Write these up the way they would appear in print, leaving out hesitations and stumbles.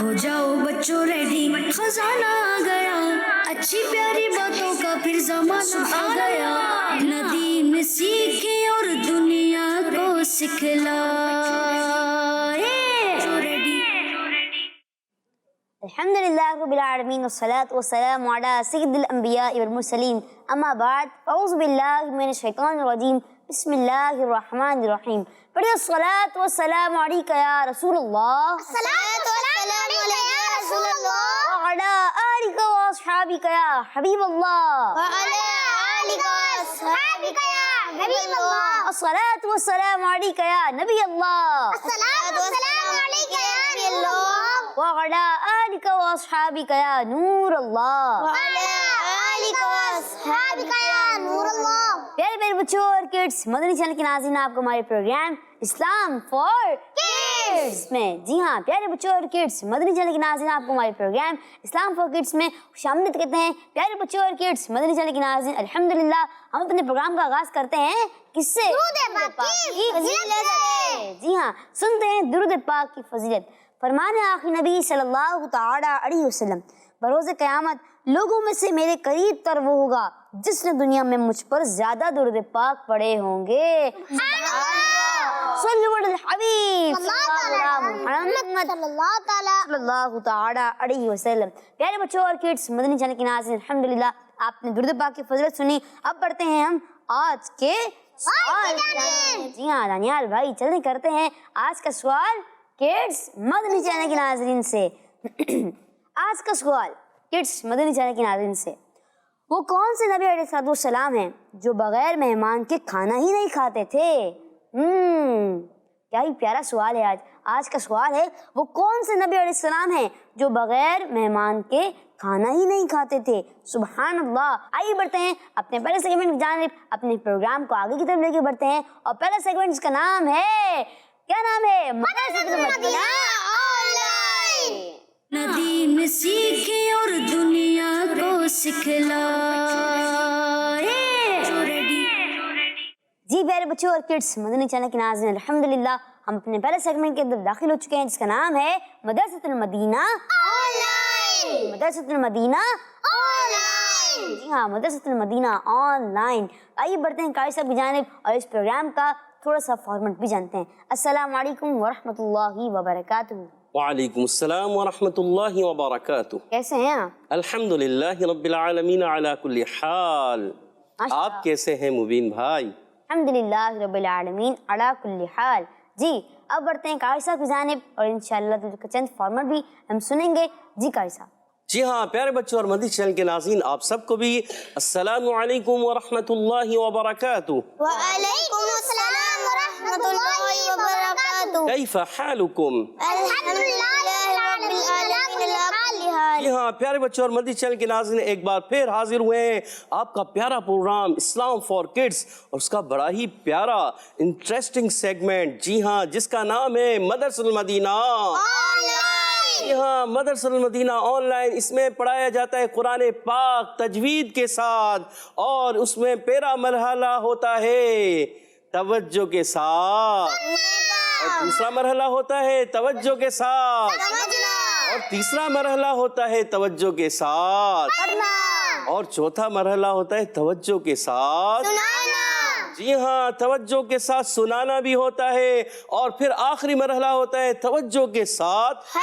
ہو جاؤ بچوں ریڈی، خزانہ آ گیا، اچھی پیاری باتوں کا پھر زمانہ آ گیا، ندیم سیکھے اور دنیا کو سکھلائے۔ الحمدللہ رب العالمین والصلاة والسلام علی سید الانبیاء والمرسلین، اما بعد اعوذ باللہ من الشیطان الرجیم، بسم اللہ الرحمن الرحیم۔ پڑھیے الصلاة والسلام علیکہ یا رسول اللہ، وعلی آلکہ واصحابکہ یا حبیب اللہ، الصلاة والسلام علیکہ یا نبی اللہ، وعلی آلکہ واصحابکہ یا نور اللہ۔ پیارے پیارے بچوں اور کڈس، مدنی چینل کے ناظرین، آپ کو ہمارے پروگرام اسلام فار کڈس میں، جی ہاں پیارے بچوں اور کڈس، مدنی چینل کے ناظرین، آپ کو ہمارے پروگرام اسلام فار کڈس میں خوش آمدید کہتے ہیں۔ پیارے بچوں اور کڈس، مدنی چینل کے ناظرین، الحمدللہ ہم اپنے پروگرام کا آغاز کرتے ہیں کس سے؟ درود پاک کی فضیلت سے۔ جی ہاں، سنتے ہیں درود پاک کی فضیلت۔ فرمان آخری نبی صلی اللہ تعالی علیہ وسلم، بروز قیامت لوگوں میں سے میرے قریب تر وہ ہوگا جس نے دنیا میں مجھ پر زیادہ درود پاک پڑھے ہوں گے۔ صلو علی الحبیب محمد صلی اللہ تعالی علیہ وسلم۔ پیارے بچوں اور کڈس، مدنی چینل کے ناظرین، الحمدللہ آپ نے درود پاک کی فضیلت سنی۔ اب پڑھتے ہیں ہم آج کے سوال۔ جی ہاں دانیال بھائی، چلیں کرتے ہیں آج کا سوال کڈس مدنی چینل کے ناظرین سے۔ آج کا سوال کڈس مدنی چینل کے ناظرین سے، وہ کون سے نبی علیہ السلام ہیں جو بغیر مہمان کے کھانا ہی نہیں کھاتے تھے؟ کیا ہی پیارا سوال ہے آج کا سوال ہے، وہ کون سے نبی علیہ السلام ہیں جو بغیر مہمان کے کھانا ہی نہیں کھاتے تھے؟ سبحان اللہ۔ آئیے بڑھتے ہیں اپنے پہلے سیگمنٹ کی جانب، اپنے پروگرام کو آگے کی طرف لے کے بڑھتے ہیں، اور پہلا سیگمنٹ اس کا نام ہے، کیا نام ہے؟ مدرسۃ المدینہ آن لائن۔ ندیم سیکھے اور دنیا کو سکھلائے۔ جی پیارے بچوں اور کڈس، مدنی چینل کے ناظرین، الحمدللہ ہم اپنے پہلے سیگمنٹ کے اندر داخل ہو چکے ہیں جس کا نام ہے مدرسۃ المدینہ آن لائن۔ مدرسۃ المدینہ آن لائن، جی ہاں مدرسۃ المدینہ آن لائن۔ آئیے بڑھتے ہیں قاری صاحب کی جانب اور اس پروگرام کا تھوڑا سا فارمیٹ بھی جانتے ہیں۔ السلام علیکم ورحمۃ اللہ وبرکاتہ۔ وعلیکم السلام ورحمۃ اللہ وبرکاتہ۔ کیسے ہیں آپ؟ الحمدللہ رب العالمین علی کل حال۔ آپ کیسے ہیں مبین بھائی؟ الحمدللہ رب العالمین علی کل حال۔ جی اب بڑھتے ہیں قاری صاحب کی جانب اور انشاءاللہ چند فارمیٹ بھی ہم سنیں گے۔ جی قاری صاحب۔ جی ہاں پیارے بچوں اور مدنی چینل کے ناظرین، آپ سب کو بھی السلام علیکم ورحمۃ اللہ وبرکاتہ۔ وعلیکم السلام ورحمۃ اللہ وبرکاتہ۔ کیف حالکم؟ الحمدللہ رب العالمین۔ جی ہاں پیارے بچوں اور مدنی چینل کے ناظرین، ایک بار پھر حاضر ہوئے ہیں آپ کا پیارا پروگرام اسلام فار کڈس اور اس کا بڑا ہی پیارا انٹرسٹنگ سیگمنٹ، جی ہاں جس کا نام ہے مدرسۃ المدینہ آن لائن۔ جی ہاں مدرسۃ المدینہ آن لائن، اس میں پڑھایا جاتا ہے قرآن پاک تجوید کے ساتھ، اور اس میں پہلا مرحلہ ہوتا ہے توجہ کے ساتھ، اور دوسرا مرحلہ ہوتا ہے توجہ کے ساتھ، اور تیسرا مرحلہ ہوتا ہے توجہ کے ساتھ، اور چوتھا مرحلہ ہوتا ہے توجہ کے ساتھ، جی ہاں توجہ کے ساتھ سنانا بھی ہوتا ہے، اور پھر آخری مرحلہ ہوتا ہے توجہ کے ساتھ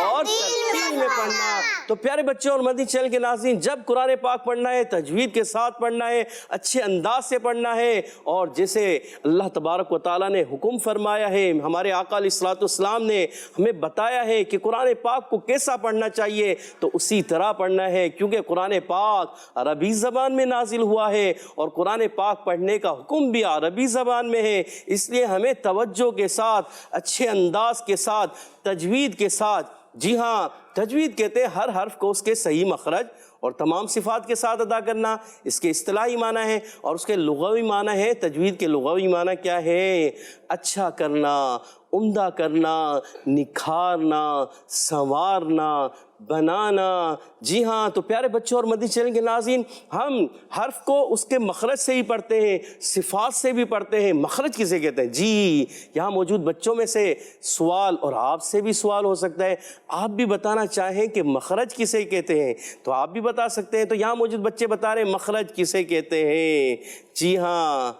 اور ترتیل میں پڑھنا۔ تو پیارے بچوں اور مدنی چینل کے ناظرین، جب قرآن پاک پڑھنا ہے تجوید کے ساتھ پڑھنا ہے، اچھے انداز سے پڑھنا ہے، اور جیسے اللہ تبارک و تعالیٰ نے حکم فرمایا ہے، ہمارے آقا علیہ الصلوۃ والسلام نے ہمیں بتایا ہے کہ قرآن پاک کو کیسا پڑھنا چاہیے، تو اسی طرح پڑھنا ہے، کیونکہ قرآن پاک عربی زبان میں نازل ہوا ہے اور قرآن پاک پڑھنے کا حکم بھی عربی زبان میں ہے، اس لیے ہمیں توجہ کے ساتھ، اچھے انداز کے ساتھ، تجوید کے ساتھ، جی ہاں تجوید کہتے ہیں ہر حرف کو اس کے صحیح مخرج اور تمام صفات کے ساتھ ادا کرنا، اس کے اصطلاحی معنی ہے، اور اس کے لغوی معنی ہے، تجوید کے لغوی معنی کیا ہے؟ اچھا کرنا، عمدہ کرنا، نکھارنا، سنوارنا، بنانا۔ جی ہاں، تو پیارے بچوں اور مدنی چینل کے ناظرین، ہم حرف کو اس کے مخرج سے ہی پڑھتے ہیں، صفات سے بھی پڑھتے ہیں۔ مخرج کسے کہتے ہیں؟ جی یہاں موجود بچوں میں سے سوال، اور آپ سے بھی سوال ہو سکتا ہے، آپ بھی بتانا چاہیں کہ مخرج کسے کہتے ہیں تو آپ بھی بتا سکتے ہیں۔ تو یہاں موجود بچے بتا رہے ہیں مخرج کسے کہتے ہیں۔ جی ہاں،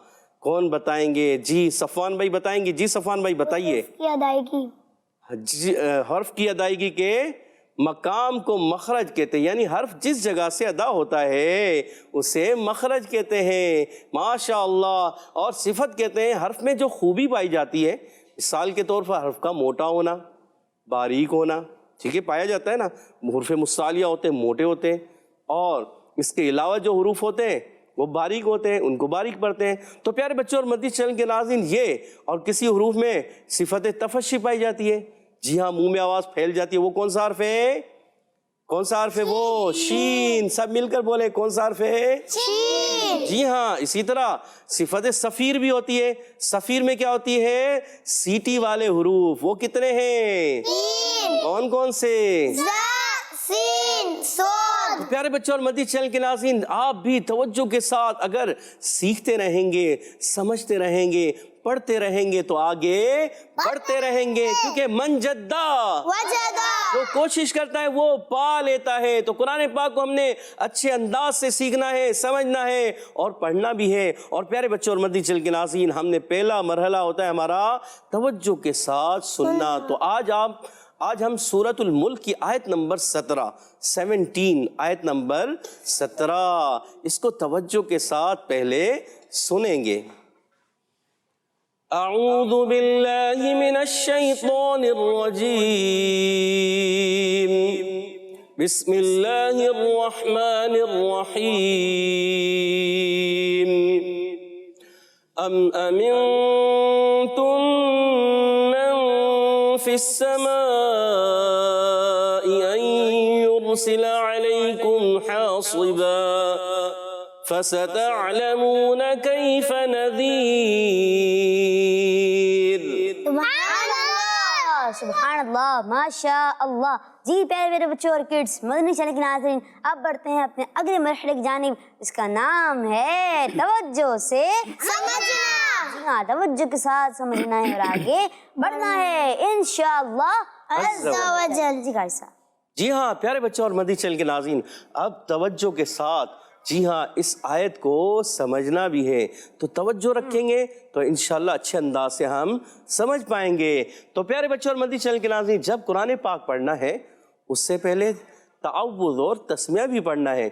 کون بتائیں گے؟ جی صفوان بھائی بتائیں گے۔ جی صفوان بھائی بتائیے۔ کی ادائیگی، جی حرف کی ادائیگی کے مقام کو مخرج کہتے ہیں، یعنی حرف جس جگہ سے ادا ہوتا ہے اسے مخرج کہتے ہیں۔ ماشاء اللہ۔ اور صفت کہتے ہیں حرف میں جو خوبی پائی جاتی ہے، مثال کے طور پر حرف کا موٹا ہونا، باریک ہونا، ٹھیک ہے، پایا جاتا ہے نا۔ حروف مستعلیہ ہوتے ہیں، موٹے ہوتے ہیں، اور اس کے علاوہ جو حروف ہوتے ہیں وہ باریک ہوتے ہیں، ان کو باریک پڑھتے ہیں۔ تو پیارے بچوں اور مدنی چینل کے ناظرین، یہ اور کسی حروف میں صفت تفشی پائی جاتی ہے۔ جی ہاں، منہ میں آواز پھیل جاتی ہے، وہ کون سا حرف ہے؟ کون سا حرف ہے وہ؟ شین۔ سب مل کر بولے، کون سا حرف ہے؟ شین۔ جی ہاں، اسی طرح صفت صفیر بھی ہوتی ہے۔ صفیر میں کیا ہوتی ہے؟ سیٹی والے حروف۔ وہ کتنے ہیں؟ کون کون سے؟ پیارے بچوں اور مدنی چینل کے ناظرین، آپ بھی توجہ کے ساتھ اگر سیکھتے رہیں گے، سمجھتے رہیں گے، پڑھتے رہیں گے تو آگے بڑھتے رہیں گے، کیونکہ من جدہ جو کوشش کرتا ہے وہ پا لیتا ہے۔ تو قرآن پاک کو ہم نے اچھے انداز سے سیکھنا ہے، سمجھنا ہے اور پڑھنا بھی ہے۔ اور پیارے بچوں اور مدنی چینل کے ناظرین، ہم نے پہلا مرحلہ ہوتا ہے ہمارا توجہ کے ساتھ سننا۔ تو آج ہم سورۃ الملک کی آیت نمبر 17 آیت نمبر 17 اس کو توجہ کے ساتھ پہلے سنیں گے۔ اعوذ باللہ من الشیطان الرجیم، بسم اللہ الرحمن الرحیم۔ ام امنتم من فی السماء ان يرسل علیکم حاصبا فستعلمون کیف نذیر۔ سبحان اللہ، ماشاء اللہ۔ جی پیارے میرے بچوں اور کڈس، مدنی چینل کے ناظرین، اب بڑھتے ہیں اپنے اگلے مرحلے کی جانب، اس کا نام ہے توجہ سے سمجھنا۔ جی ہاں، توجہ کے ساتھ سمجھنا ہے اور آگے بڑھنا ہے انشاءاللہ عز و جل۔ جی قاری صاحب۔ جی ہاں پیارے بچوں اور مدنی چینل کے ناظرین، اب توجہ کے ساتھ جی ہاں اس آیت کو سمجھنا بھی ہے، تو توجہ رکھیں گے تو انشاءاللہ اچھے انداز سے ہم سمجھ پائیں گے۔ تو پیارے بچوں اور مدنی چینل کے ناظرین، جب قرآن پاک پڑھنا ہے اس سے پہلے تعوذ اور تسمیہ بھی پڑھنا ہے۔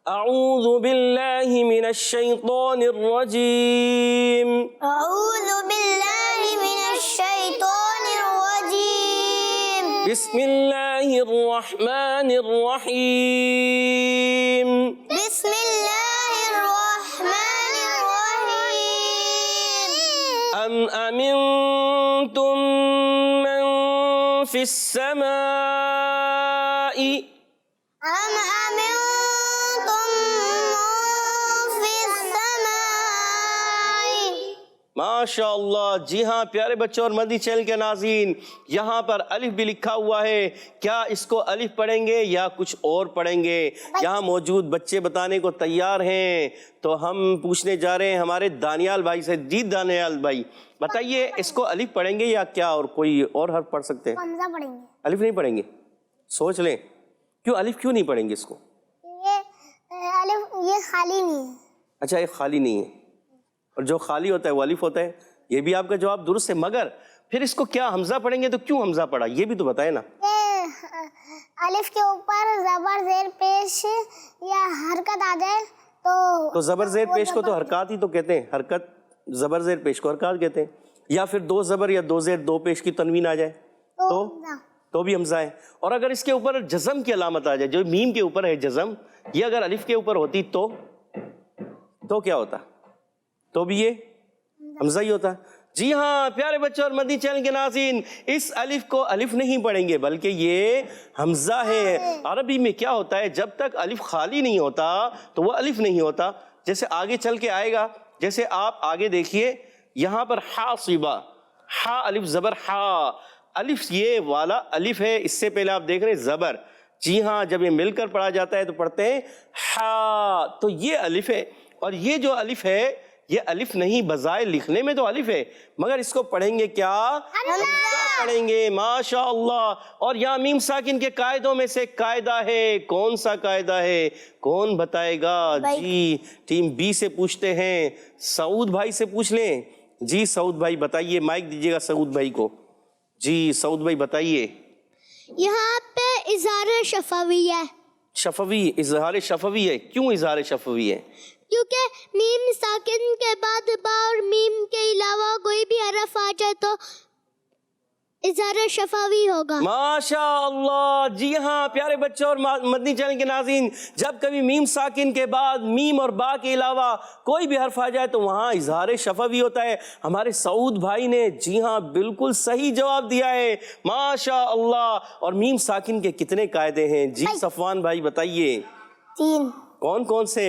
اعوذ باللہ من الشیطان الرجیم، اعوذ باللہ من الشیطان الرجیم، بسم اللہ الرحمن الرحیم، بسم اللہ الرحمن الرحیم، ام امنتم من فی السماء، ام امنتم من فی السماء۔ ماشاءاللہ۔ جی ہاں پیارے بچوں اور مدنی چینل کے ناظرین، یہاں پر الف بھی لکھا ہوا ہے، کیا اس کو الف پڑھیں گے یا کچھ اور پڑھیں گے؟ یہاں موجود بچے بتانے کو تیار ہیں، تو ہم پوچھنے جا رہے ہیں ہمارے دانیال بھائی سے۔ جی دانیال بھائی بتائیے، اس کو الف پڑھیں گے یا کیا اور کوئی اور حرف پڑھ سکتے ہیں؟ حمزہ پڑھیں گے۔ الف نہیں پڑھیں گے؟ سوچ لیں، کیوں الف کیوں نہیں پڑھیں گے اس کو؟ یہ الف یہ خالی نہیں ہے۔ اچھا یہ خالی نہیں ہے، اور جو خالی ہوتا ہے وہ الف ہوتا ہے، یہ بھی آپ کا جواب درست ہے، مگر پھر اس کو کیا حمزہ پڑھیں گے تو کیوں حمزہ پڑھا یہ بھی تو بتائیں نا۔ الف کے اوپر زبر زیر پیش یا حرکت آ جائے تو زبر زیر پیش کو تو حرکات ہی تو کہتے ہیں، حرکت زبر زیر پیش کو حرکات کہتے ہیں، یا پھر دو زبر یا دو زیر دو پیش کی تنوین آ جائے تو بھی حمزہ ہے۔ اور اگر اس کے اوپر جزم کی علامت آ جائے، جو میم کے اوپر ہے جزم، یہ اگر الف کے اوپر ہوتی تو کیا ہوتا؟ تو بھی یہ حمزہ ہی ہوتا۔ جی ہاں پیارے بچوں اور مدنی چینل کے ناظرین، اس الف کو الف نہیں پڑھیں گے بلکہ یہ حمزہ ہے۔ عربی میں کیا ہوتا ہے، جب تک الف خالی نہیں ہوتا تو وہ الف نہیں ہوتا، جیسے آگے چل کے آئے گا، جیسے آپ آگے دیکھیے یہاں پر حاصبہ، ہا الف زبر ہا. الف یہ والا الف ہے, اس سے پہلے آپ دیکھ رہے ہیں زبر. جی ہاں, جب یہ مل کر پڑھا جاتا ہے تو پڑھتے ہیں ہا. تو یہ الف ہے, اور یہ جو الف ہے یہ الف نہیں, بظاہر لکھنے میں تو الف ہے مگر اس کو پڑھیں گے کیا؟ حمزہ پڑھیں گے. ماشاء اللہ. اور یہاں میم ساکن کے قاعدوں میں سے قاعدہ ہے, کون سا قاعدہ ہے, کون بتائے گا؟ جی ٹیم بی سے پوچھتے ہیں, سعود بھائی سے پوچھ لیں. جی سعود بھائی بتائیے, مائک دیجیے گا سعود بھائی کو. جی سعود بھائی بتائیے. یہاں پہ اظہار شفوی ہے. شفوی, اظہار شفوی ہے. کیوں اظہار شفوی ہے؟ کیونکہ میم ساکن کے بعد با اور میم کے علاوہ کوئی بھی حرف آ جائے تو اظہار شفوی ہوگا. ماشاء اللہ. جی ہاں پیارے بچوں اور مدنی چینل کے ناظرین, جب کبھی میم ساکن کے بعد میم اور با کے علاوہ کوئی بھی حرف آ جائے تو وہاں اظہار شفوی ہوتا ہے. ہمارے سعود بھائی نے جی ہاں بالکل صحیح جواب دیا ہے. ماشاء اللہ. اور میم ساکن کے کتنے قاعدے ہیں؟ جی صفوان بھائی بتائیے. 3. کون کون سے؟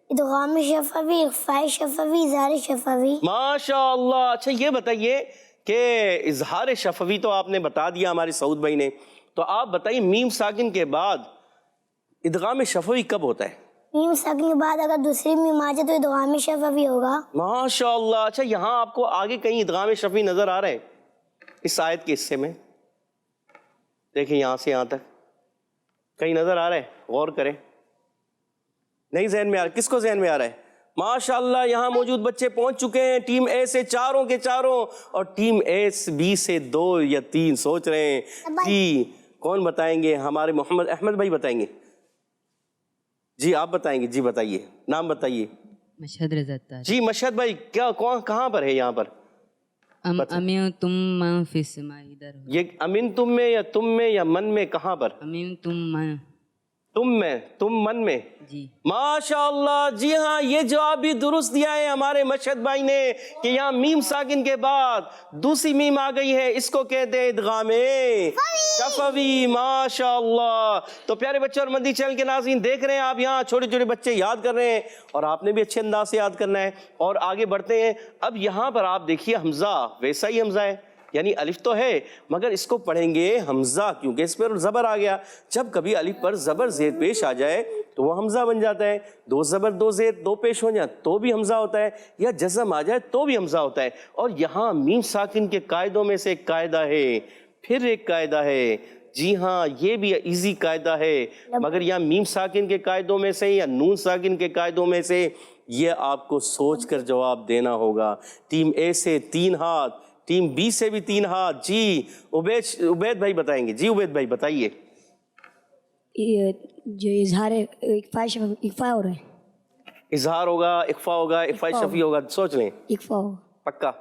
ادغام شفوی, اخفاء شفوی, اظہار شفوی. ماشاء اللہ. اچھا یہ بتائیے کہ اظہار شفوی تو آپ نے بتا دیا ہمارے سعود بھائی نے, تو آپ بتائیے میم ساکن کے بعد ادغام شفوی کب ہوتا ہے؟ میم ساکن کے بعد اگر دوسری میم آ جائے تو ادغام شفوی ہوگا. ماشاء اللہ. اچھا یہاں آپ کو آگے کہیں ادغام شفوی نظر آ رہا ہے اس آیت کے حصے میں؟ دیکھیں یہاں سے یہاں تک کہیں نظر آ رہا ہے؟ غور کریں. نہیں ذہن میں آ رہا؟ کس کو ذہن میں آ رہا ہے؟ ماشاءاللہ یہاں موجود بچے پہنچ چکے ہیں. ٹیم اے سے چاروں کے چاروں, اور ٹیم اے بی سے 2 یا 3 سوچ رہے ہیں. جی کون بتائیں گے؟ ہمارے محمد احمد بھائی بتائیں گے. جی آپ بتائیں گے. جی بتائیے, نام بتائیے. مشہد رضا تاج. جی مشہد بھائی کیا کہاں پر ہے یہاں پر؟ امین تم من فی السماء, ادھر یہ امین تم میں یا تم میں یا من میں, کہاں پر؟ امین تم من, تم میں, تم من میں. جی ماشاء اللہ. جی ہاں یہ جواب بھی درست دیا ہے ہمارے مشہد بھائی نے کہ یہاں میم ساکن کے بعد دوسری میم آ گئی ہے, اس کو کہتے ہیں ادغام شفوی. ماشاء اللہ. تو پیارے بچے اور مدنی چینل کے ناظرین دیکھ رہے ہیں آپ, یہاں چھوٹے چھوٹے بچے یاد کر رہے ہیں اور آپ نے بھی اچھے انداز سے یاد کرنا ہے. اور آگے بڑھتے ہیں. اب یہاں پر آپ دیکھیے حمزہ ویسا ہی حمزہ ہے, یعنی الف تو ہے مگر اس کو پڑھیں گے حمزہ, کیونکہ اس پر زبر آ گیا. جب کبھی الف پر زبر زیر پیش آ جائے تو وہ حمزہ بن جاتا ہے. 2 زبر 2 زیر 2 پیش ہو جائے تو بھی حمزہ ہوتا ہے, یا جزم آ جائے تو بھی حمزہ ہوتا ہے. اور یہاں میم ساکن کے قاعدوں میں سے ایک قاعدہ ہے, پھر ایک قاعدہ ہے. جی ہاں یہ بھی ایزی قاعدہ ہے, مگر یہاں میم ساکن کے قاعدوں میں سے یا نون ساکن کے قاعدوں میں سے یہ آپ کو سوچ کر جواب دینا ہوگا. ٹیم اے سے 3 ہاتھ, ٹیم بی سے بھی 3 ہاتھ. جی عبید بھائی بتائیں گے. جی عبید بھائی بتائیے. جو اظہار اکفا ہو رہا ہے, اظہار ہوگا, اخفا ہوگا, اخفا شفی ہوگا, سوچ لیں. اکفا ہو, پکا؟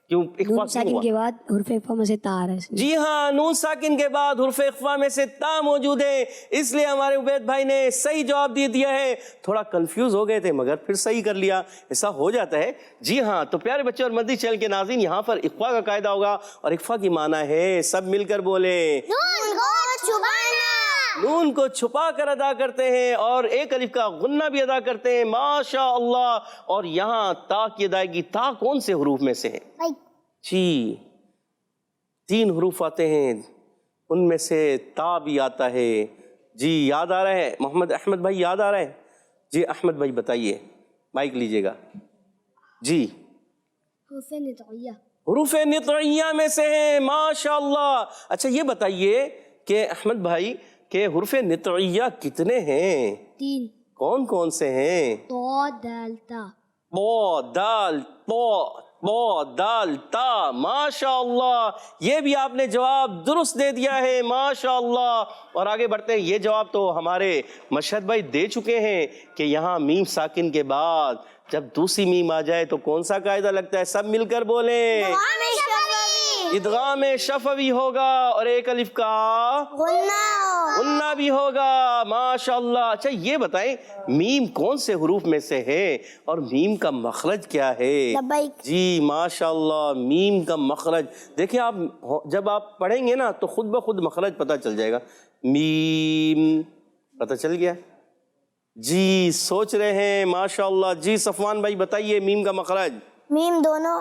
کیوں اخفا نون ساکن کے بعد حرف اکفا میں سے تا آ رہا ہے. جی ہاں نون ساکن کے بعد حرف اخفا میں سے تا موجود ہے, اس لیے ہمارے عبید بھائی نے صحیح جواب دیا ہے. تھوڑا کنفیوز ہو گئے تھے مگر پھر صحیح کر لیا, ایسا ہو جاتا ہے. جی ہاں تو پیارے بچے اور مدنی چینل کے ناظرین یہاں پر اخفا کا قاعدہ ہوگا, اور اخفا کی معنی ہے, سب مل کر بولیں, نون کو چھپا کر ادا کرتے ہیں اور ایک الف کا غنہ بھی ادا کرتے ہیں. ماشاء اللہ. اور یہاں تا کی ادائیگی, تا کون سے حروف میں سے ہے؟ جی 3 حروف آتے ہیں, ان میں سے تا بھی آتا ہے. جی یاد آ رہا ہے محمد احمد بھائی, یاد آ رہا ہے؟ جی احمد بھائی بتائیے, مائک لیجئے گا. جی حروف نطعیہ میں سے ہیں. ماشاء اللہ. اچھا یہ بتائیے کہ احمد بھائی کہ حروف نطعیہ کتنے ہیں؟ 3. کون کون سے ہیں؟ تو دال تا. بو دال بو دال تا. ماشاء اللہ یہ بھی آپ نے جواب درست دے دیا ہے. ماشاء اللہ. اور آگے بڑھتے ہیں. یہ جواب تو ہمارے مشہد بھائی دے چکے ہیں کہ یہاں میم ساکن کے بعد جب دوسری میم آ جائے تو کون سا قاعدہ لگتا ہے؟ سب مل کر بولیں, ادغام شفوی ہوگا, اور ایک الف کا غنہ بھی ہوگا. ماشاء اللہ. اچھا یہ بتائیں میم کون سے حروف میں سے ہے اور میم کا مخرج کیا ہے؟ جی ماشاء اللہ. میم کا مخرج دیکھیں آپ, جب آپ پڑھیں گے نا تو خود بخود مخرج پتہ چل جائے گا. میم پتہ چل گیا. جی سوچ رہے ہیں. ماشاء اللہ. جی صفوان بھائی بتائیے میم کا مخرج. میم دونوں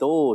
2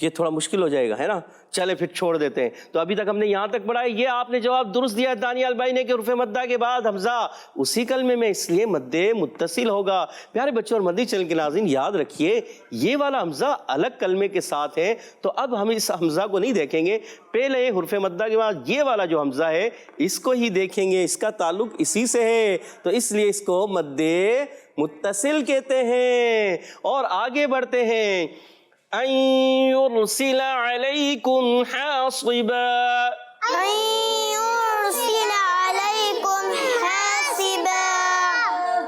یہ تھوڑا مشکل ہو جائے گا ہے نا, چلے پھر چھوڑ دیتے ہیں. تو ابھی تک ہم نے یہاں تک پڑھا ہے. یہ آپ نے جواب درست دیا دانیال بھائی نے کہ حرف مدہ کے بعد حمزہ اسی کلمے میں, اس لیے مد متصل ہوگا. پیارے بچوں اور مدنی چینل کے ناظرین یاد رکھیے یہ والا حمزہ الگ کلمے کے ساتھ ہے, تو اب ہم اس حمزہ کو نہیں دیکھیں گے, پہلے حرف مدہ کے بعد یہ والا جو حمزہ ہے اس کو ہی دیکھیں گے, اس کا تعلق اسی سے ہے, تو اس لیے اس کو مد متصل کہتے ہیں. اور آگے بڑھتے ہیں. أن يرسل عليكم حاصبا, أن يرسل عليكم حاسبا.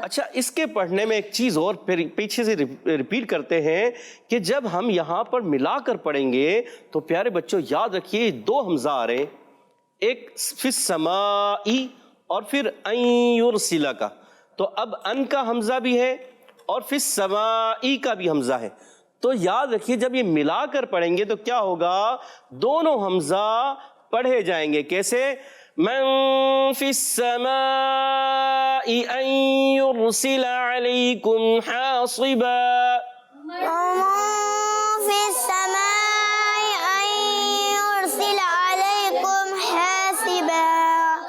اچھا اس کے پڑھنے میں ایک چیز اور پھر پیچھے سے ریپیٹ کرتے ہیں کہ جب ہم یہاں پر ملا کر پڑھیں گے تو پیارے بچوں یاد رکھیے دو حمزہ آ رہے ہیں, ایک فی السماء اور پھر ان یرسل کا, تو اب ان کا حمزہ بھی ہے اور فی السماء کا بھی حمزہ ہے. تو یاد رکھیے جب یہ ملا کر پڑھیں گے تو کیا ہوگا, دونوں حمزہ پڑھے جائیں گے. کیسے؟ من فی السماء ان یرسل علیکم حاصبا, في السماء أن يرسل عليكم حاسبا.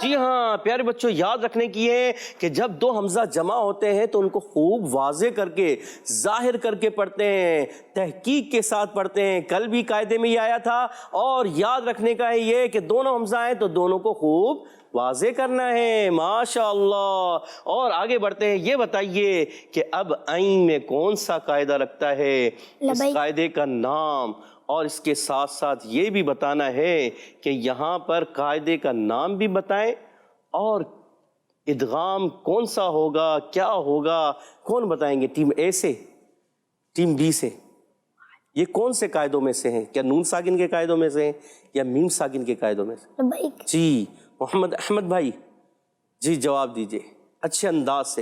جی ہاں پیارے بچوں یاد رکھنے کی ہے کہ جب دو حمزہ جمع ہوتے ہیں تو ان کو خوب واضح کر کے ظاہر کر کے پڑھتے ہیں, تحقیق کے ساتھ پڑھتے ہیں. کل بھی قاعدے میں یہ آیا تھا, اور یاد رکھنے کا ہے یہ کہ دونوں حمزہ ہیں تو دونوں کو خوب واضح کرنا ہے. ماشاء اللہ. اور آگے بڑھتے ہیں. یہ بتائیے کہ اب عین میں کون سا قاعدہ رکھتا ہے, اس قاعدے کا نام, اور اس کے ساتھ ساتھ یہ بھی بتانا ہے کہ یہاں پر قاعدے کا نام بھی بتائیں, اور ادغام کون سا ہوگا, کیا ہوگا, کون بتائیں گے؟ ٹیم اے سے, ٹیم بی سے. یہ کون سے قاعدوں میں سے ہیں؟ کیا نون ساکن کے قاعدوں میں سے ہیں یا میم ساکن کے قاعدوں میں سے؟ جی محمد احمد بھائی جی جواب دیجئے اچھے انداز سے.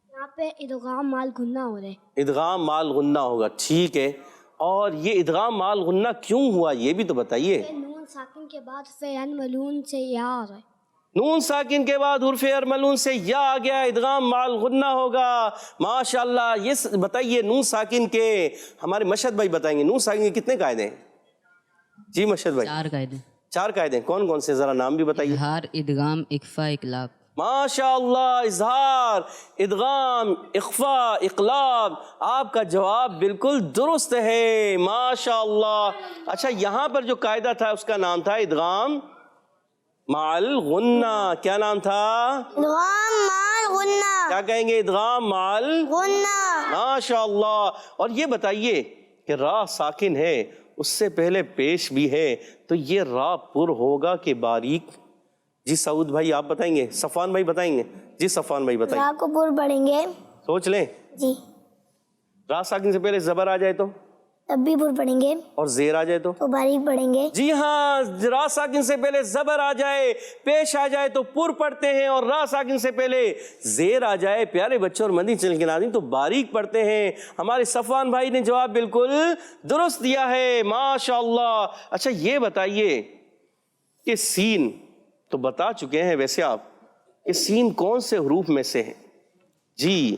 یہاں پہ ادغام مال غنہ ہو رہے, ادغام مال غنہ ہوگا, ٹھیک ہے. اور یہ ادغام مال غنہ کیوں ہوا یہ بھی تو بتائیے. نون ساکن کے بعد فعل ملون سے یا آ رہا ہے, نون ساکن کے بعد حرف ارملون سے یا آ گیا, ادغام مال غنہ ہوگا. ماشاءاللہ. یہ بتائیے نون ساکن کے, ہمارے مشہد بھائی بتائیں گے نون ساکن کے کتنے قاعدے ہیں؟ جی مشہد بھائی. 4 قاعدے. 4 قاعدے ہیں. کون کون سے, ذرا نام بھی بتائیے. اظہار, ادغام, اخفا, اقلاب. ماشاءاللہ. اظہار, ادغام, اخفا, اقلاب. آپ کا جواب بالکل درست ہے. ماشاءاللہ. اچھا یہاں پر جو قاعدہ تھا اس کا نام تھا ادغام مال غنہ. کیا نام تھا؟ ادغام مال غنہ. کیا کہیں گے؟ ادغام مال غنہ. ماشاءاللہ. اور یہ بتائیے کہ را ساکن ہے, اس سے پہلے پیش بھی ہے, تو یہ را پر ہوگا کہ باریک؟ جی سعود بھائی آپ بتائیں گے, صفوان بھائی بتائیں گے. جی صفوان بھائی بتائیں. را کو پر پڑھیں گے. سوچ لیں. جی. را ساکن سے پہلے زبر آ جائے تو, تب بھی پر پڑھیں گے. اور زیر آ جائے تو باریک پڑھیں گے. جی ہاں, را ساکن سے پہلے زبر آ جائے, پیش آ جائے تو پر پڑھتے ہیں, اور را ساکن سے پہلے زیر آ جائے پیارے بچوں اور مدنی چینل کے ناظرین تو باریک پڑھتے ہیں. ہمارے صفوان بھائی نے جواب بالکل درست دیا ہے. ماشاءاللہ. اچھا یہ بتائیے کہ سین تو بتا چکے ہیں ویسے آپ کہ سین کون سے حروف میں سے ہے؟ جی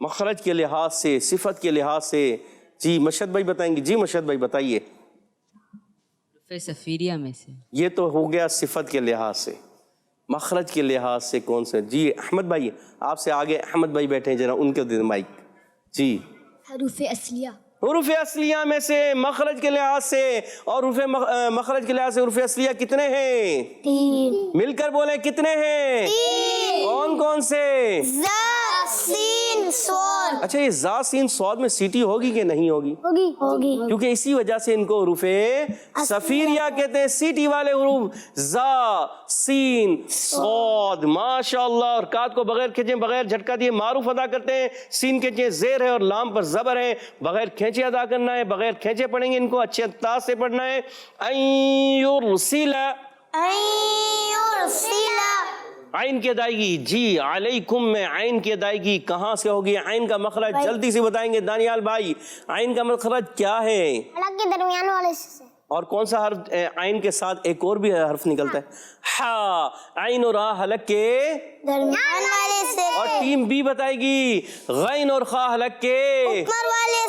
مخرج کے لحاظ سے, صفت کے لحاظ سے. جی مشہد بھائی بتائیں گے. جی مشہد بھائی بتائیے. حروف صفیریہ میں سے. یہ تو ہو گیا صفت کے لحاظ سے. مخرج کے لحاظ سے کون سے؟ جی احمد بھائی آپ سے آگے احمد بھائی بیٹھے ہیں, ذرا ان کے دے مائک. جی حروف اصلیہ. حروف اصلیہ میں سے مخرج کے لحاظ سے, اور حروف مخرج کے لحاظ سے حروف اصلیہ کتنے ہیں؟ 3. مل کر بولیں کتنے ہیں؟ 3. کون کون سے؟ ز سین صاد. اچھا یہ زا سین صاد میں سیٹی ہوگی کہ نہیں ہوگی؟ ہوگی. کیونکہ اسی وجہ سے ان کو حروف صفیریہ کہتے ہیں, سیٹی والے حروف زا سین صاد. ماشاءاللہ. اور کات کو بغیر کھینچے بغیر جھٹکا دیے معروف ادا کرتے ہیں. سین کھینچے زیر ہے اور لام پر زبر ہے, بغیر کھینچے ادا کرنا ہے, بغیر کھینچے پڑھیں گے, ان کو اچھے انداز سے پڑھنا ہے. ان یرسل, عین کی ادائیگی. جی علیکم میں عین کی ادائیگی کہاں سے ہوگی؟ عین کا مخرج جلدی سے بتائیں گے دانیال بھائی. عین کا مخرج کیا ہے؟ حلق کے درمیان والے سے. اور کون سا حرف عین کے ساتھ ایک اور بھی حرف نکلتا ہے؟ ہا. عین اور ہا حلق کے درمیان والے سے. اور ٹیم بی بتائے گی غین اور خا حلق کے اوپر والے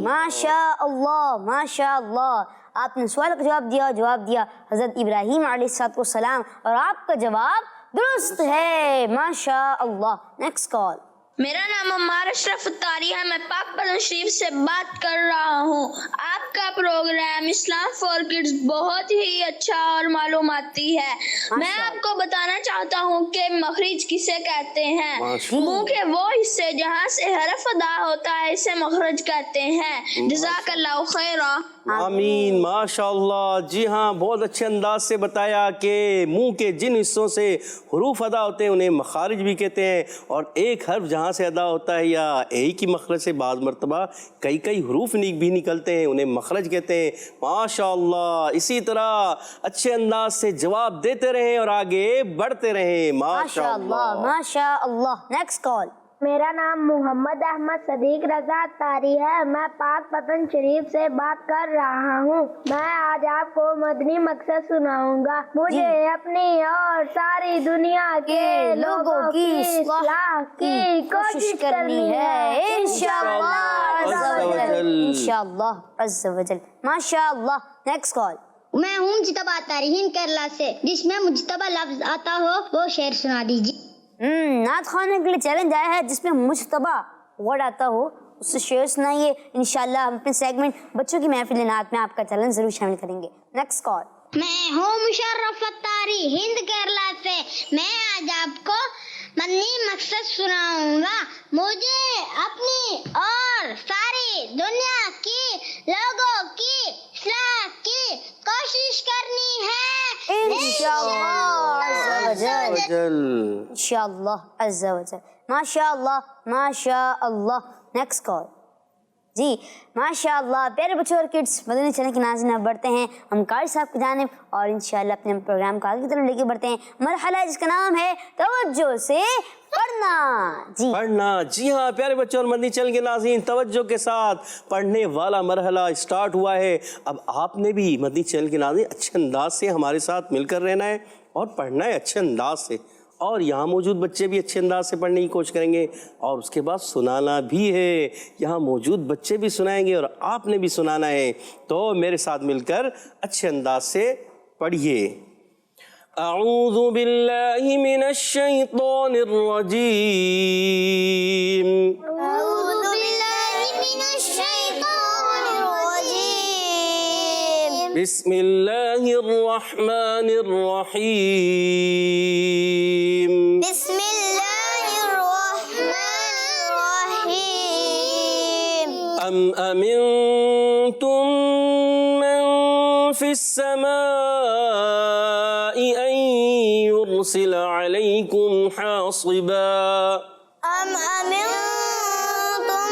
ماشاء اللہ آپ نے سوال کا جواب دیا حضرت ابراہیم علیہ السلام اور آپ کا جواب درست ہے ماشاء اللہ. Next call. میرا نام عمار اشرف اتاری ہے. میں پاک پتن شریف سے بات کر رہا ہوں. آپ کا پروگرام اسلام فار کڈز بہت ہی اچھا اور معلوماتی ہے. میں آپ کو بتانا چاہتا ہوں کہ مخرج کسے کہتے ہیں. منہ کے وہ حصے جہاں سے حرف ادا ہوتا ہے اسے مخرج کہتے ہیں. جزاک اللہ خیرا. آمین. ماشاء اللہ. جی ہاں بہت اچھے انداز سے بتایا کہ منہ کے جن حصوں سے حروف ادا ہوتے ہیں انہیں مخارج بھی کہتے ہیں, اور ایک حرف جہاں سے ادا ہوتا ہے یا ایک ہی مخرج سے بعض مرتبہ کئی حروف بھی نکلتے ہیں انہیں مخرج کہتے ہیں. ماشاء اللہ. اسی طرح اچھے انداز سے جواب دیتے رہیں اور آگے بڑھتے رہیں. ماشاء اللہ ماشاء اللہ. Next call. میرا نام محمد احمد صدیق رضا اتاری ہے. میں پاک پتن شریف سے بات کر رہا ہوں. میں آج آپ کو مدنی مقصد سناؤں گا. مجھے اپنی اور ساری دنیا کے لوگوں کی اصلاح کی کوشش کرنی ہے انشاءاللہ عز و جل. ماشاء اللہ. Next call. میں ہوں مجتبیٰ اتاری ہند کیرلا سے. جس میں مجتبیٰ لفظ آتا ہو وہ شعر سنا دیجیے. نعت خوانے کے لیے چیلنج آیا ہے جس میں مجتبیٰ ورڈ آتا ہو اس سے شعر سنائیے. انشاءاللہ ہم اپنے سیگمنٹ بچوں کی محفل نعت میں آپ کا چیلنج ضرور شامل کریں گے. Next call. میں ہوں مشرف اتاری ہند کیرلا سے. میں آج آپ کو مدنی مقصد سناؤں گا. مجھے اپنی اور ساری دنیا کی لوگوں کی اصلاح کی کوشش کرنی ہے انشاءاللہ عز و جل. ماشاء اللہ ماشاء اللہ. Next call. جی ماشاء اللہ. پیارے بچوں اور کڈس مدنی چینل کے ناظرین اب بڑھتے ہیں ہم قاری صاحب کی جانب اور انشاءاللہ اپنے پروگرام کو آگے کی طرف لے کے بڑھتے ہیں. مرحلہ جس کا نام ہے توجہ سے پڑھنا. پڑھنا. جی ہاں پیارے بچوں اور مدنی چینل کے ناظرین توجہ کے ساتھ پڑھنے والا مرحلہ اسٹارٹ ہوا ہے. اب آپ نے بھی مدنی چینل کے ناظرین اچھے انداز سے ہمارے ساتھ مل کر رہنا ہے اور پڑھنا ہے اچھے انداز سے, اور یہاں موجود بچے بھی اچھے انداز سے پڑھنے کی کوشش کریں گے اور اس کے بعد سنانا بھی ہے. یہاں موجود بچے بھی سنائیں گے اور آپ نے بھی سنانا ہے. تو میرے ساتھ مل کر اچھے انداز سے پڑھیے. اعوذ باللہ من الشیطان الرجیم. اعوذ باللہ من الشیطان الرجیم. بسم اللہ الرحمن الرحیم. بسم اللہ الرحمن الرحیم. ام امنتم من فی السماء ان يرسل علیکم حاصبا. ام امنتم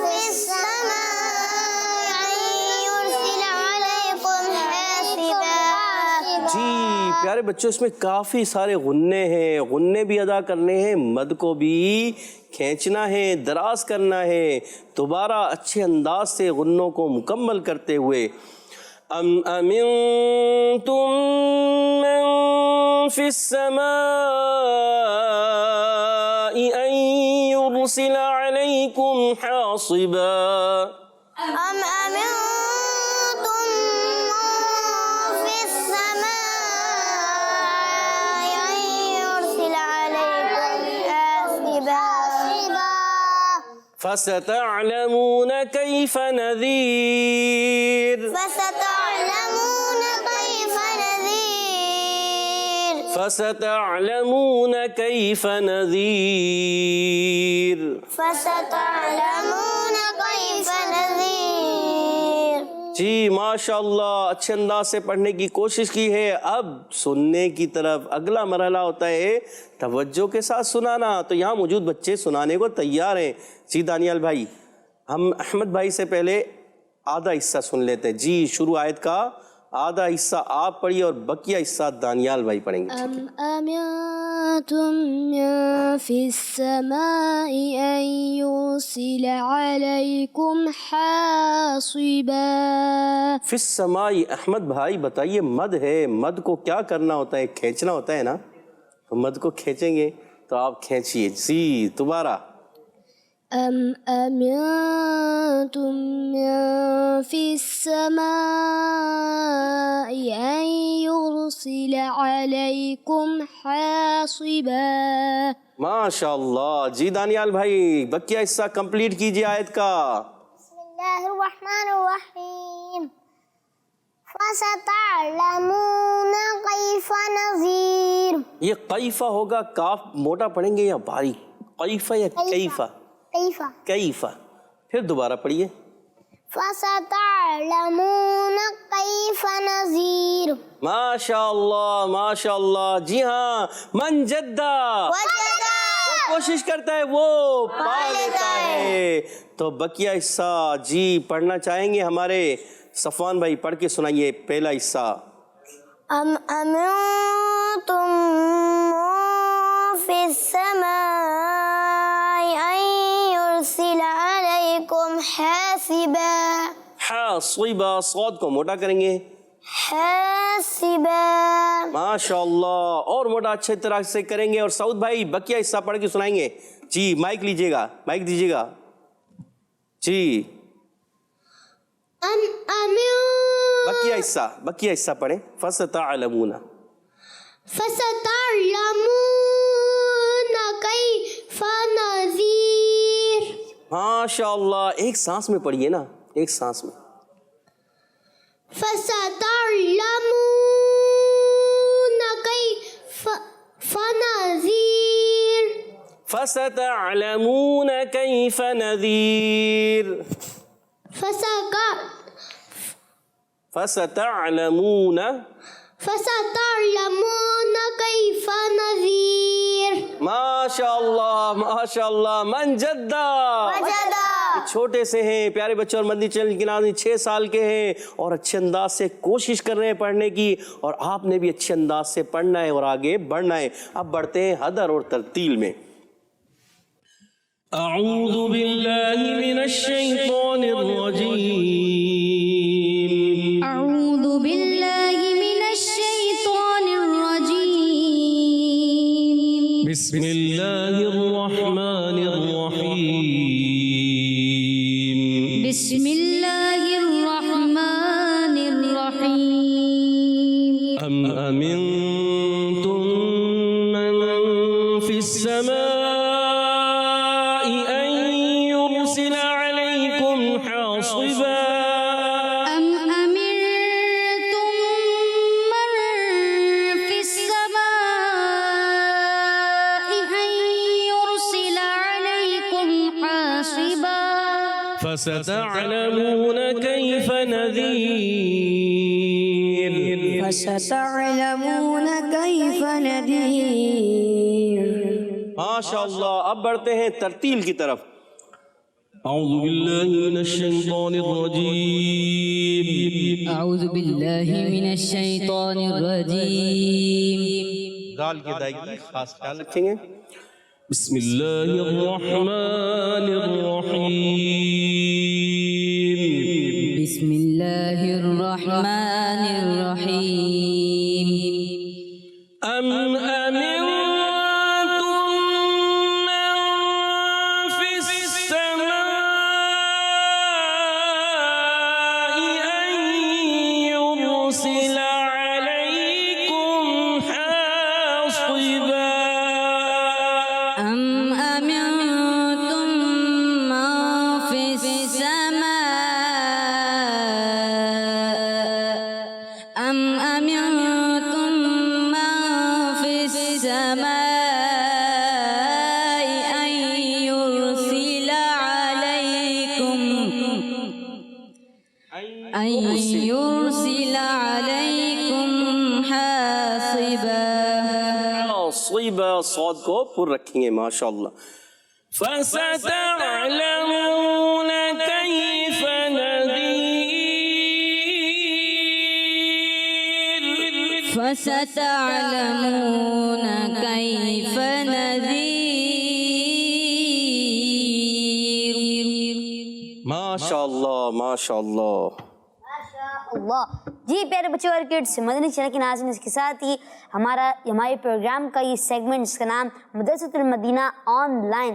فی السماء ان يرسل علیکم حاصبا. جی پیارے بچوں اس میں کافی سارے غنے ہیں, غنے بھی ادا کرنے ہیں, مد کو بھی کھینچنا ہے, دراز کرنا ہے. دوبارہ اچھے انداز سے غنوں کو مکمل کرتے ہوئے ام امنتم من فی السماء ان يرسل علیکم حاصبا. ام امنتم فی السماء ان يرسل علیکم حاصبا. فستعلمون کیف نذیر. فستعلمون کیف نذیر. فستعلمون کیف نذیر. فستعلمون کیف نذیر. جی ماشاءاللہ اچھے انداز سے پڑھنے کی کوشش کی ہے. اب سننے کی طرف اگلا مرحلہ ہوتا ہے توجہ کے ساتھ سنانا. تو یہاں موجود بچے سنانے کو تیار ہیں. جی دانیال بھائی ہم احمد بھائی سے پہلے آدھا حصہ سن لیتے ہیں. جی شروع آیت کا آدھا حصہ آپ پڑھیے اور بقیہ حصہ دانیال بھائی پڑھیں گے. ام امنتم من فی السماء ان یرسل علیکم حاصبا. فی السماء. احمد بھائی بتائیے مد ہے, مد کو کیا کرنا ہوتا ہے؟ کھینچنا ہوتا ہے نا. تو مد کو کھینچیں گے تو آپ کھینچیے. جی دوبارہ. أم أمنتم من في السماء أن يرسل عليكم حاصبا. ماشاء اللہ. جی دانیال بھائی بقیہ حصہ کمپلیٹ کیجیے آیت کا. بسم الله الرحمن الرحيم. فستعلمون كيف نذير. یہ قیفہ ہوگا, کاف موٹا پڑھیں گے یا باریک؟ قیفہ یا کیفہ؟ کیفہ. پھر دوبارہ پڑھیے. فستعلمون كيف نذير. ماشاء اللہ ماشاء اللہ. جی ہاں, من جدہ کوشش کرتا ہے وہ پا لیتا ہے. تو بقیہ حصہ جی پڑھنا چاہیں گے ہمارے صفوان بھائی, پڑھ کے سنائیے پہلا حصہ. أم أمنتم في السماء أن يرسل عليكم حاسبا. حاصبا, صاد کو موٹا کریں گے. حاسبا. ماشاء اللہ, اور موٹا اچھے طرح سے کریں گے. اور سعود بھائی بقیہ حصہ پڑھ کے سنائیں گے. جی مائک لیجیے گا, مائک دیجیے گا. جی أم أمنتم بقیہ حصہ پڑھیں. فستعلمون. فستعلمون كيف نذير. ماشاء اللہ, ایک سانس میں پڑھیے نا, ایک سانس میں. فستعلمون كيف نذير. فستعلمون كيف نذير. فستعلمون كيف نذير. ماشاء اللہ ماشاء اللہ. من جدہ, چھوٹے سے ہیں پیارے بچے اور مدنی چینل کے ناظرین 6 سال کے ہیں اور اچھے انداز سے کوشش کر رہے ہیں پڑھنے کی, اور آپ نے بھی اچھے انداز سے پڑھنا ہے اور آگے بڑھنا ہے. اب بڑھتے ہیں حدر اور ترتیل میں. اعوذ باللہ من الشیطان الرجیم. أعوذ بالله من الشيطان الرجيم. بسم اللہ الرحمن الرحیم. بسم الله الرحمن الرحيم. ام امنتم من فی السماء ان يرسل عليكم حاصبا. أم أمنتم من في السماء أن يرسل عليكم حاصبا. فستعلمون كيف نذير. فستعلمون كيف نذير. ماشاء اللہ. اب بڑھتے ہیں ترتیل کی طرف. اعوذ باللہ من الشیطان الرجیم. أعوذ بالله من الشيطان الرجيم. دال کی ادائیگی خاص خیال رکھیں گے. بسم اللہ الرحمن الرحیم. بسم الله الرحمن الرحيم. ام امنتم من فی السماء ان يرسل عليكم حاصبا. أم أمنتم من في السماء أم أمنتم من في السماء أن يرسل عليكم حاصبا. صیبہ صاد کو پر رکھیں گے. ماشاء اللہ. فستعلمون كيف نذير. فستعلمون كيف نذير. ماشاء اللہ ماشاء اللہ. اللہ. جی پیارے بچوں اور کڈس, مدنی چینل کے ناظرین, اس کے ساتھ ہی ہمارے پروگرام کا یہ سیگمنٹ جس کا نام مدرسۃ المدینہ آن لائن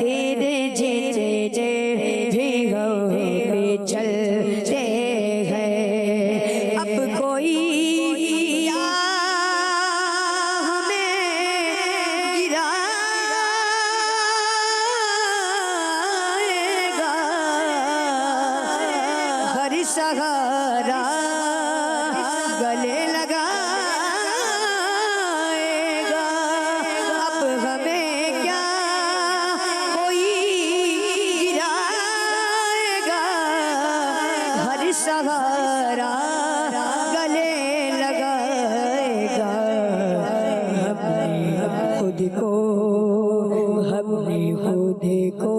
تیرے جتنے بھی ہمیں چلتے ہیں اب کوئی ہمیں گرائے گا ہر سہارا گلے لگائے گا اب ہمیں کیا کوئی گرائے گا ہر سہارا گلے لگائے گا ہم نے خود کو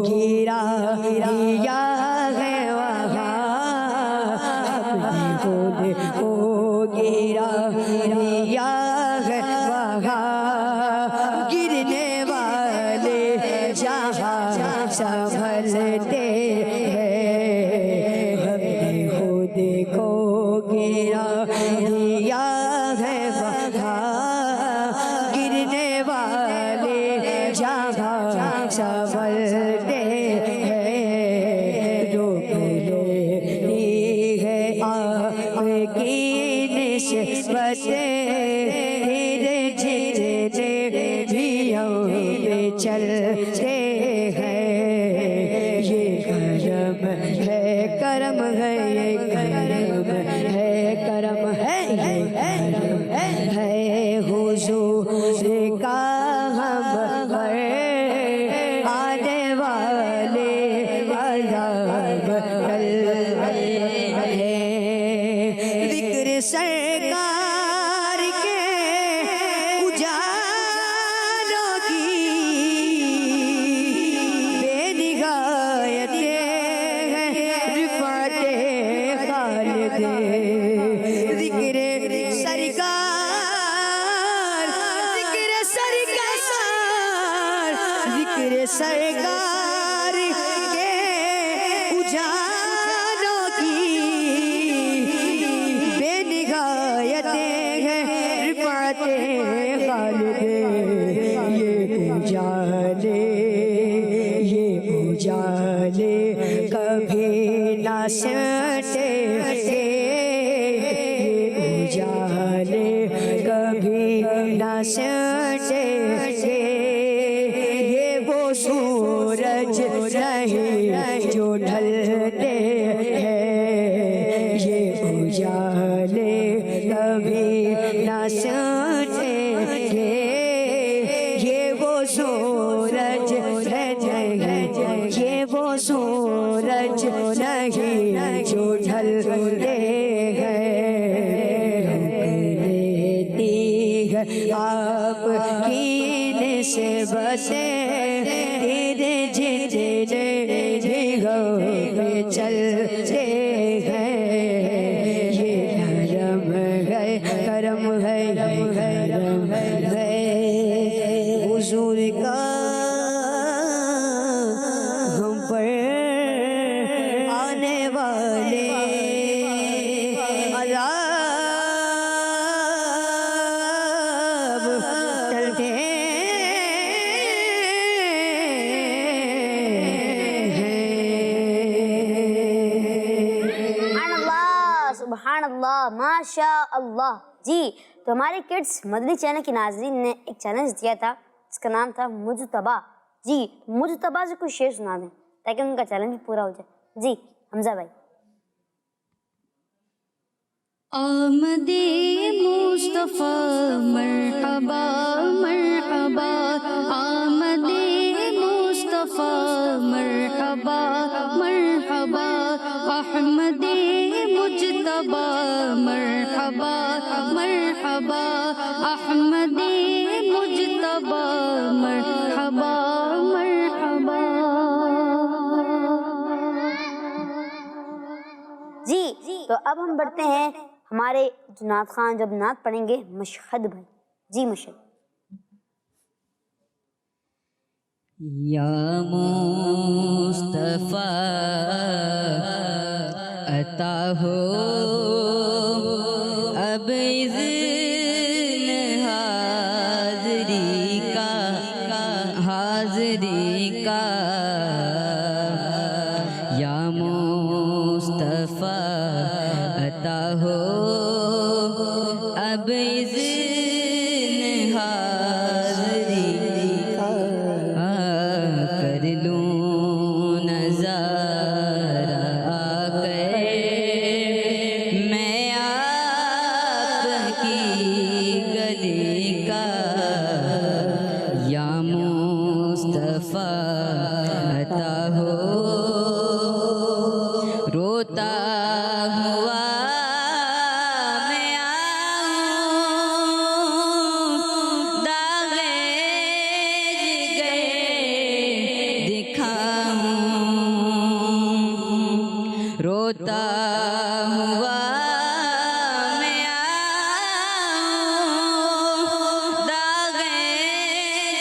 گرا دیا ہے وہاں ہم نے خود کو گرا دیا ہے وہاں گرنے والے جہاں سنبھلتے ہیں ہم نے خود کو گرا دیا ہے وہاں گرنے والے جہاں سنبھلتے ہیں روک لیتی ہے آپ کی نسبت تیرے جتنے بھی ہمیں چلتے ہیں یہ کرم ہے کرم ہے یہ کرم ہے کرم ہے یہ کرم ہے حضور کا ہم پر آنے والے عذاب ٹل ہے ذکر سرکار کے اجالوں کی بے نہایت رفعت خالد ذکر سرکار ذکر سرکار ذکر سرکار کے اجالوں کی بے نہایت رفعت خالد یہ اجالے کبھی نہ سٹے یہ اجالے کبھی نہ سٹے یہ وہ سورج نہیں جو ڈھلتے ہیں یہ اجالے کبھی نہ سٹے یہ وہ سورج نہیں یہ وہ سورج نہیں جو ڈھلتے ہیں لیتی ہے آپ کی نسبت تیرے جتنے بھی ہمیں چلتے ہیں یہ کرم ہے کرم ہے کرم ہے حضور کا ہم پر آنے والے عذاب ٹلتے سبحان اللہ ماشاء اللہ جی تو ہمارے کڈس مدنی چینل کے ناظرین نے ایک چیلنج دیا تھا جس کا نام تھا مجتبیٰ جی مجتبیٰ سے کچھ شعر سنا دیں تاکہ ان کا چیلنج بھی پورا ہو جائے جی حمزہ بھائی آمد مصطفیٰ مرحبا مرحبا آمد مصطفیٰ مرحبا مرحبا احمد مجتبیٰ مرحبا مرحبا احمد مجتبیٰ مرحبا مرحبا جی تو اب ہم بڑھتے ہیں ہمارے جو نعت خان جب نعت پڑھیں گے مشہد بھائی جی مشہد یا مصطفیٰ عطا ہو اب اذن حاضری کا حاضری کا یا مصطفیٰ عطا ہو اب اذن حاضری کا کر لوں نظارہ آ کر میں آپ کی گلی کا یا مصطفیٰ عطا ہو روتا ہوا میں آؤں داغے جگر دکھاؤں روتا ہوا میں آؤں داغے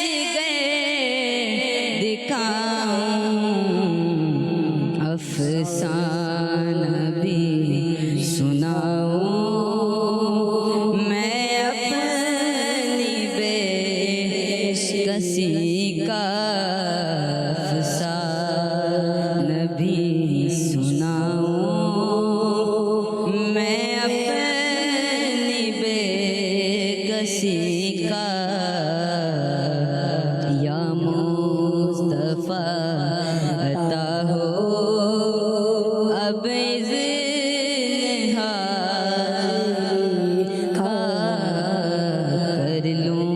جگر دکھاؤں افسانہ بھی سناؤں میں اپنی بے کسی کا افسانہ بھی سناؤں میں اپنی بے کسی کا یا مصطفیٰ عطا ہو اب اذن حاضری کا کر لوں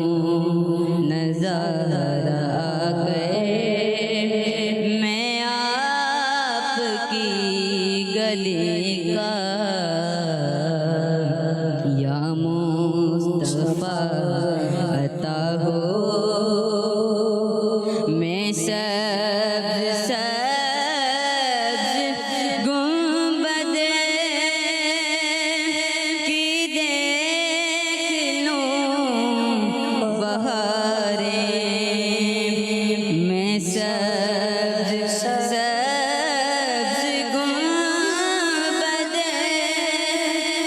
نظارہ آ گئے میں آپ کی گلی کا یا مصطفیٰ عطا ہو میں سبز سبز گنبد کی دیکھ لوں بہاریں میں سبز سبز گنبد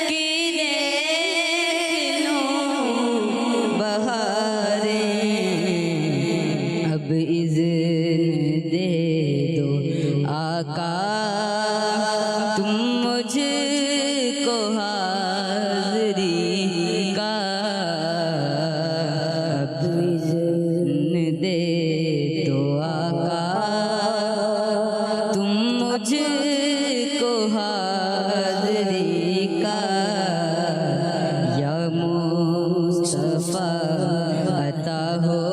کی دیکھ لوں بہاریں اب اذن دے دو آقا تم مجھ کو حاضری کا اب اذن دے دو آقا تم مجھ کو حاضری کا یا مصطفیٰ عطا ہو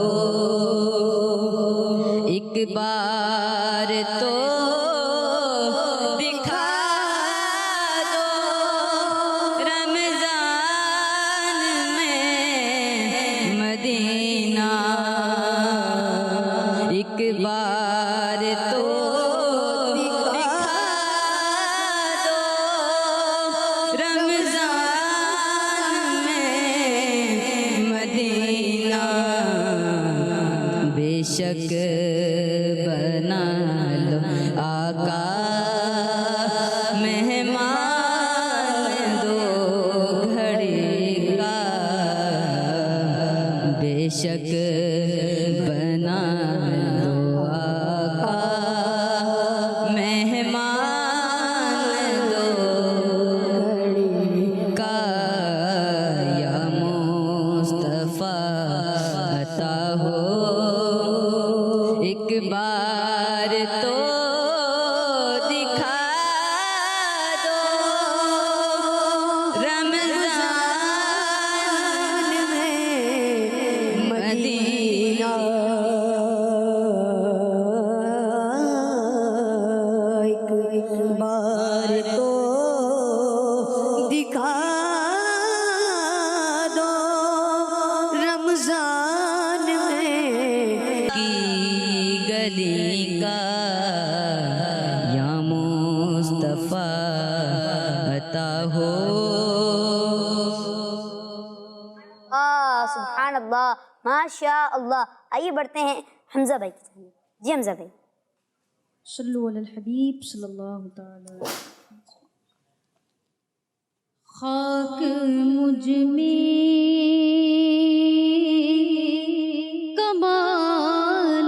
ایک بار تو دکھا دو رمضان میں مدینہ ایک بار تو دکھا دو رمضان میں مدینہ بے شک بنا لو آقا مہمان دو گھڑی کا بے شک بنا لو آقا مہمان دو گھڑی کا یا مصطفیٰ عطا ہو ایک بار تو دکھا دو رمضان میں مدینہ ایک بار تو دکھا دو رمضان میں کی گلی کا یا مصطفیٰ عطا ہو سبحان اللہ ماشاء اللہ آئیے بڑھتے ہیں حمزہ بھائی کی جانب جی حمزہ بھائی صلو علی الحبیب صلی اللہ تعالی علیہ وسلم۔ خاک مجھ میں کمال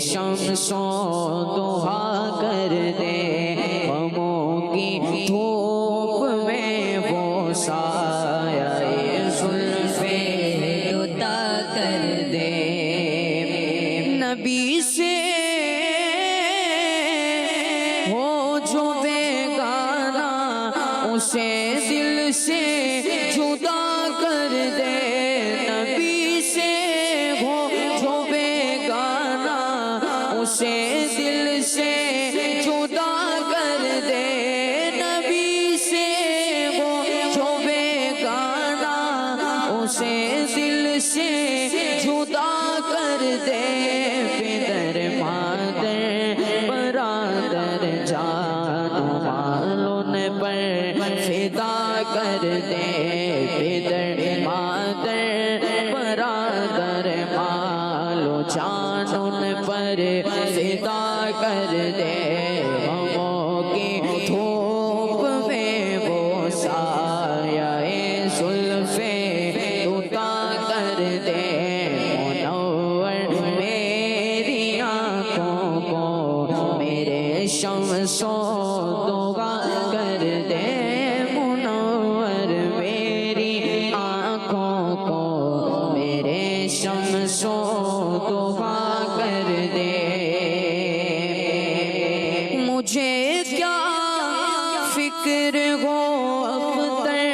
شمسوں دعا کر دے غموں کی دھوپ میں وہ سایہ زلفے عطا کر دے نبی سے ہو جو بیگانہ اسے دل سے جدا کر دے نبی سے ہو جو بیگانہ اسے دل سے جدا کر دے نبی سے ہو جو بیگانہ اسے دل سے جدا کر دے پدر مادر برادر جان و مال ان پر فدا کر دے پدر مادر برادر مال و جان ان پر فدا کر دے غموں کی دھوپ میں وہ سایہ زلفے عطا کر دے منور میری آنکھوں کو میرے شمسوں دعا کر دے منور میری آنکھوں کو میرے شمسوں دعا کر دے مجھے کیا فکر ہو اختر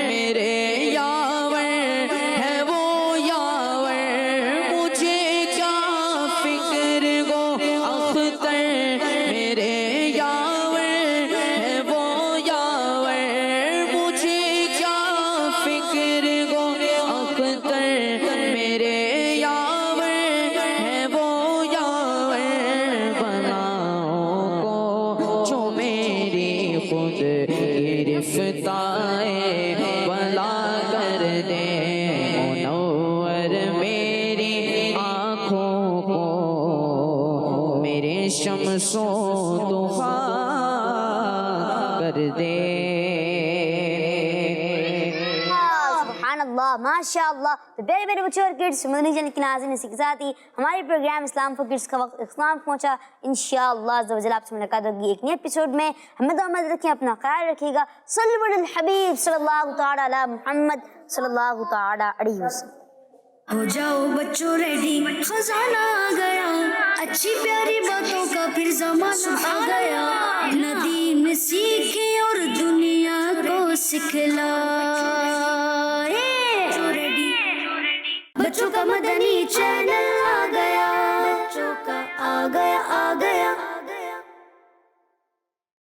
میرے یاور ہے وہ یاور مجھے کیا فکر ہو اختر میرے یاور ہے وہ یاور مجھے کیا فکر ہو اختر میرے یاور ہے وہ یاور بناؤں کو جو میری خود گرفتائے بلا کر دے منور میری آنکھوں کو میرے شمسوں دعا کر دے سبحان اللہ ماشاء اللہ. تو پیارے پیارے بچوں اور کڈس مدنی چینل کے ناظرین اسی کے ساتھ ہی ہمارے پروگرام اسلام فار کڈس کا وقت اختتام پہنچا. انشاءاللہ عز و جل آپ سے ملاقات ہوگی ایک نئے ایپیسوڈ میں. ہمیں دعا رکھیں اپنا خیال رکھیے گا. صلو علی الحبیب صلی اللہ تعالی علی محمد صلی اللہ تعالی علیہ وسلم. ہو جاؤ بچوں ریڈی خزانہ آ گیا اچھی پیاری باتوں کا پھر زمانہ آ گیا ندیم سیکھے اور دنیا کو سکھلائے بچوں کا مدنی چینل آ گیا بچوں کا آ گیا